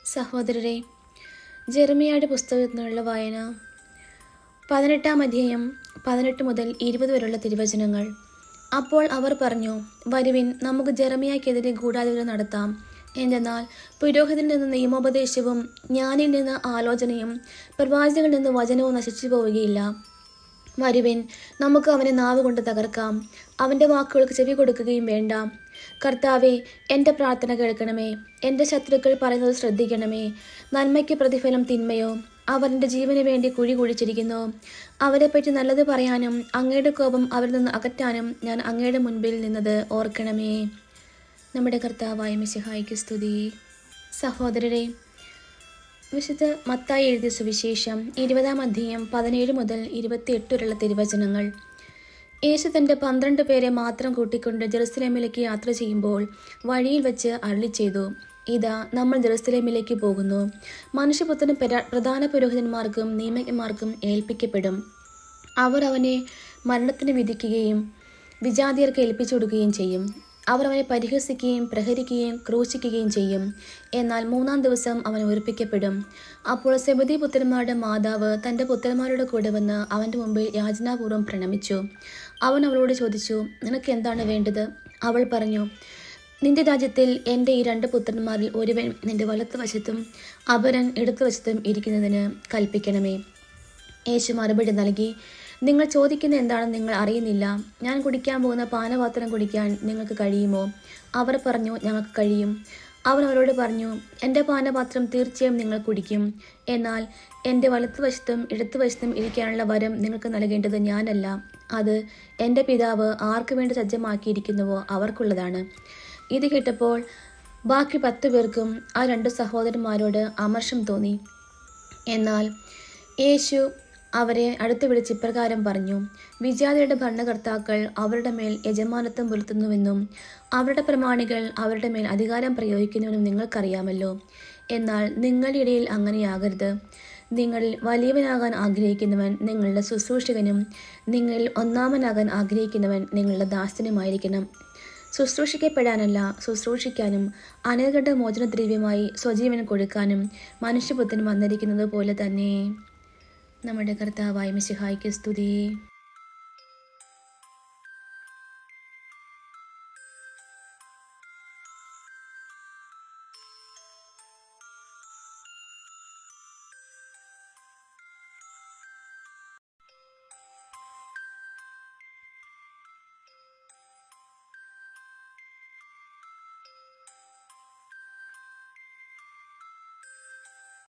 സഹോദരരെ, ജെറമിയായുടെ പുസ്തകത്തിൽ നിന്നുള്ള വായന 18-ാം അധ്യായം 18 മുതൽ 20 വരെയുള്ള തിരുവചനങ്ങൾ. അപ്പോൾ അവർ പറഞ്ഞു, വരുവിൻ, നമുക്ക് ജെറമിയായ്ക്കെതിരെ ഗൂഢാലോചന നടത്താം. എന്തെന്നാൽ പുരോഹിതനിൽ നിന്ന് നിയമോപദേശവും ജ്ഞാനിയിൽ നിന്ന് ആലോചനയും പ്രവാചകനിൽ നിന്ന് വചനവും നശിച്ചു പോവുകയില്ല. വരുവിൻ, നമുക്ക് അവനെ നാവ് കൊണ്ട് തകർക്കാം, അവൻ്റെ വാക്കുകൾക്ക് ചെവി കൊടുക്കുകയും വേണ്ട. കർത്താവെ, എൻ്റെ പ്രാർത്ഥന കേൾക്കണമേ. എൻ്റെ ശത്രുക്കൾ പറയുന്നത് ശ്രദ്ധിക്കണമേ. നന്മയ്ക്ക് പ്രതിഫലം തിന്മയോ? അവർ എൻ്റെ ജീവന് വേണ്ടി കുഴി കുഴിച്ചിരിക്കുന്നു. അവരെപ്പറ്റി നല്ലത് പറയാനും അങ്ങയുടെ കോപം അവരിൽ നിന്ന് അകറ്റാനും ഞാൻ അങ്ങയുടെ മുൻപിൽ നിന്നത് ഓർക്കണമേ. നമ്മുടെ കർത്താവായ മിശിഹായ്ക്ക് സ്തുതി. സഹോദരരെ, വിശുദ്ധ മത്തായി എഴുതിയ സുവിശേഷം 20-ാം അധ്യായം 17 മുതൽ 28 വരെയുള്ള തിരുവചനങ്ങൾ. യേശു തൻ്റെ 12 പേരെ മാത്രം കൂട്ടിക്കൊണ്ട് ജെറുസലേമിലേക്ക് യാത്ര ചെയ്യുമ്പോൾ വഴിയിൽ വെച്ച് അരുളി ചെയ്തു, ഇതാ, നമ്മൾ ജെറുസലേമിലേക്ക് പോകുന്നു. മനുഷ്യപുത്രനും പ്രധാന പുരോഹിതന്മാർക്കും നിയമജ്ഞന്മാർക്കും ഏൽപ്പിക്കപ്പെടും. അവർ അവനെ മരണത്തിന് വിധിക്കുകയും വിജാതിയർക്ക് ഏൽപ്പിച്ചു കൊടുക്കുകയും ചെയ്യും. അവർ അവനെ പരിഹസിക്കുകയും പ്രഹരിക്കുകയും ക്രൂശിക്കുകയും ചെയ്യും. എന്നാൽ 3-ാം ദിവസം അവൻ ഉയർപ്പിക്കപ്പെടും. അപ്പോൾ സെബദി പുത്രന്മാരുടെ മാതാവ് തൻ്റെ പുത്രന്മാരുടെ കൂടെ വന്ന് അവൻ്റെ മുമ്പിൽ യാചനാപൂർവ്വം പ്രണമിച്ചു. അവൻ അവളോട് ചോദിച്ചു, നിനക്ക് എന്താണ് വേണ്ടത്? അവൾ പറഞ്ഞു, നിന്റെ രാജ്യത്തിൽ എൻ്റെ ഈ 2 പുത്രന്മാരിൽ ഒരുവൻ നിന്റെ വലത്തുവശത്തും അപരൻ ഇടത്തുവശത്തും ഇരിക്കുന്നതിന് കൽപ്പിക്കണമേ. യേശു മറുപടി നൽകി, നിങ്ങൾ ചോദിക്കുന്ന എന്താണെന്ന് നിങ്ങൾ അറിയുന്നില്ല. ഞാൻ കുടിക്കാൻ പോകുന്ന പാനപാത്രം കുടിക്കാൻ നിങ്ങൾക്ക് കഴിയുമോ? അവർ പറഞ്ഞു, ഞങ്ങൾക്ക് കഴിയും. അവൻ അവരോട് പറഞ്ഞു, എൻ്റെ പാനപാത്രം തീർച്ചയായും നിങ്ങൾ കുടിക്കും. എന്നാൽ എൻ്റെ വലത്തുവശത്തും ഇടത്തുവശത്തും ഇരിക്കാനുള്ള വരം നിങ്ങൾക്ക് നൽകേണ്ടത് ഞാനല്ല. അത് എൻ്റെ പിതാവ് ആർക്കു വേണ്ടി സജ്ജമാക്കിയിരിക്കുന്നുവോ അവർക്കുള്ളതാണ്. ഇത് കേട്ടപ്പോൾ ബാക്കി 10 പേർക്കും ആ 2 സഹോദരന്മാരോട് അമർഷം തോന്നി. എന്നാൽ യേശു അവരെ അടുത്ത് വിളിച്ച് ഇപ്രകാരം പറഞ്ഞു, വിജാതിയുടെ ഭരണകർത്താക്കൾ അവരുടെ മേൽ യജമാനത്വം പുലർത്തുന്നുവെന്നും അവരുടെ പ്രമാണികൾ അവരുടെ മേൽ അധികാരം പ്രയോഗിക്കുന്നുവെന്നും നിങ്ങൾക്കറിയാമല്ലോ. എന്നാൽ നിങ്ങളുടെ ഇടയിൽ അങ്ങനെയാകരുത്. നിങ്ങളിൽ വലിയവനാകാൻ ആഗ്രഹിക്കുന്നവൻ നിങ്ങളുടെ ശുശ്രൂഷകനും നിങ്ങളിൽ ഒന്നാമനാകാൻ ആഗ്രഹിക്കുന്നവൻ നിങ്ങളുടെ ദാസനുമായിരിക്കണം. ശുശ്രൂഷിക്കപ്പെടാനല്ല, ശുശ്രൂഷിക്കാനും അനേകരുടെ മോചനദ്രവ്യമായി സ്വജീവൻ കൊടുക്കാനും മനുഷ്യപുത്രൻ വന്നിരിക്കുന്നത് പോലെ തന്നെ. നമ്മുടെ കർത്താവായ മിശിഹായ്ക്ക് സ്തുതി.